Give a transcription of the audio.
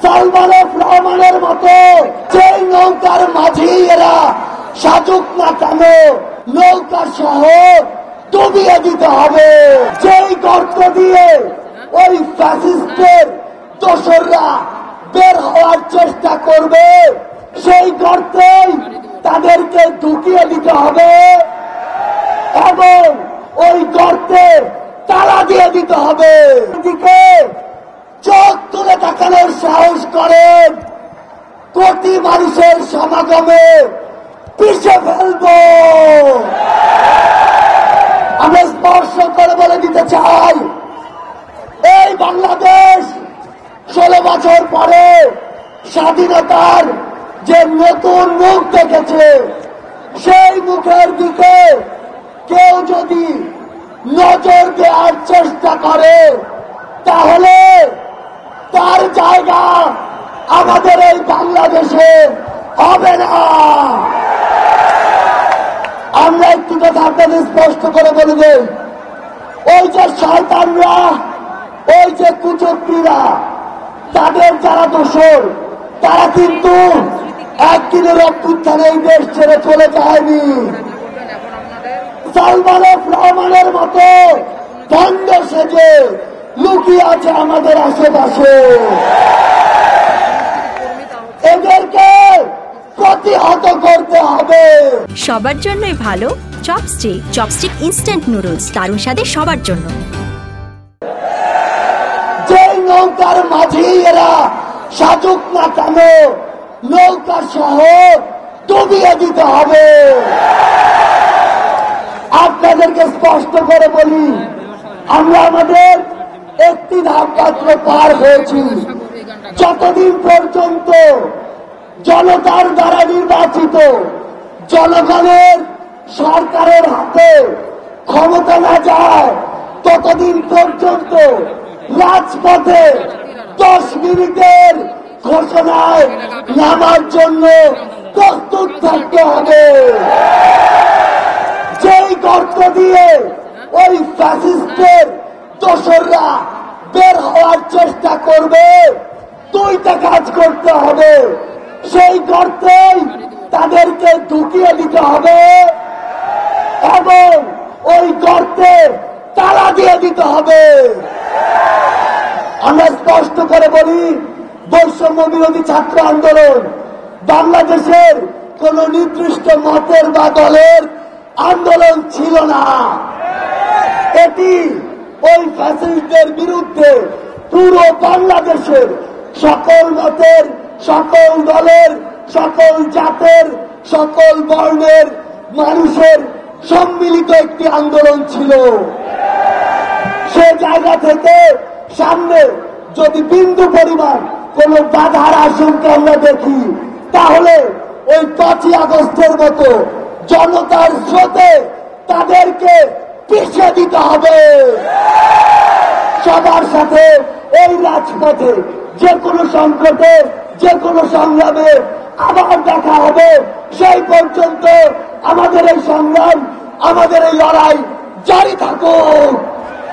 Salman F রহমানের মতো যেই নৌকার মাঝি এরা সাজুক না কেন নৌকা সহ ডুবিয়ে দিতে হবে। যেই গর্ত দিয়ে ওই ফ্যাসিস্টের দোসররা বের হওয়ার চেষ্টা করবে সেই গর্তেই তাদেরকে ঢুকিয়ে দিতে হবে এবং ওই গর্তে তালা দিয়ে দিতে হবে। এদিকে চোখ তুলে তাকানোর সাহস করেন কোটি মানুষের সমাগমে পিছে ফেলবো। আমরা স্পর্শ করে বলে দিতে চাই এই বাংলাদেশ 16 বছর পরে স্বাধীনতার যে নতুন মুখ দেখেছে সেই মুখের দিকে কেউ যদি নজর দেওয়ার চেষ্টা করে তাহলে তার জায়গা আমাদের এই বাংলাদেশে হবে না। আমরা একটু কথা আপনাদের স্পষ্ট করে বলে দেই, ওই যে শয়তানরা ওই যে কুচক্রীরা তাদের যারা দোষর তারা কিন্তু একদিনের অভ্যুত্থানে এই দেশ ছেড়ে চলে যায়নি। সালমান এফ রহমানের মতো ভণ্ড সেজে লুকিয়ে আছে আমাদের আশেপাশে। এদেরকে প্রতিহত করতে হবে। সবার জন্যই ভালো চপস্টিক ইনস্ট্যান্ট নুডলস, দারুণ স্বাদে সবার জন্য। যেই নৌকার মাঝি এরা সাজুক না কেন নৌকা সহ ডুবিয়ে দিতে হবে। আপনাদেরকে স্পষ্ট করে বলি, আমরা আমাদের একটি ধাপ মাত্র পার হয়েছি। যতদিন পর্যন্ত জনতার দ্বারা নির্বাচিত জনগণের সরকারের হাতে ক্ষমতা না যায় ততদিন পর্যন্ত রাজপথে 10 মিনিটের ঘোষণায় নামার জন্য প্রস্তুত থাকতে হবে। যেই গর্ত দিয়ে ওই ফ্যাসিস্টের দোসররা বের হওয়ার চেষ্টা করবে দুইটা কাজ করতে হবে। সেই গর্তেই তাদেরকে ঢুকিয়ে দিতে হবে এবং ওই গর্তে তালা দিয়ে দিতে হবে। আমরা স্পষ্ট করে বলি, বৈষম্য বিরোধী ছাত্র আন্দোলন বাংলাদেশের কোন নির্দিষ্ট মতের বা দলের আন্দোলন ছিল না। এটি ওই ফ্যাসিস্টদের বিরুদ্ধে পুরো বাংলাদেশের সকল মতের, সকল দলের, সকল জাতের, সকল বর্ণের মানুষের সম্মিলিত একটি আন্দোলন ছিল। সে জায়গা থেকে সামনে যদি বিন্দু পরিমাণ কোন বাধার আশঙ্কা আমরা দেখি তাহলে ওই 5ই আগস্টের মতো জনতার স্রোতে তাদেরকে পিছিয়ে দিতে হবে। সবার সাথে এই রাজপথে যে কোনো সংকটে যে কোনো সংগ্রামে আবার দেখা হবে। সেই পর্যন্ত আমাদের এই সংগ্রাম, আমাদের এই লড়াই জারি থাকুক।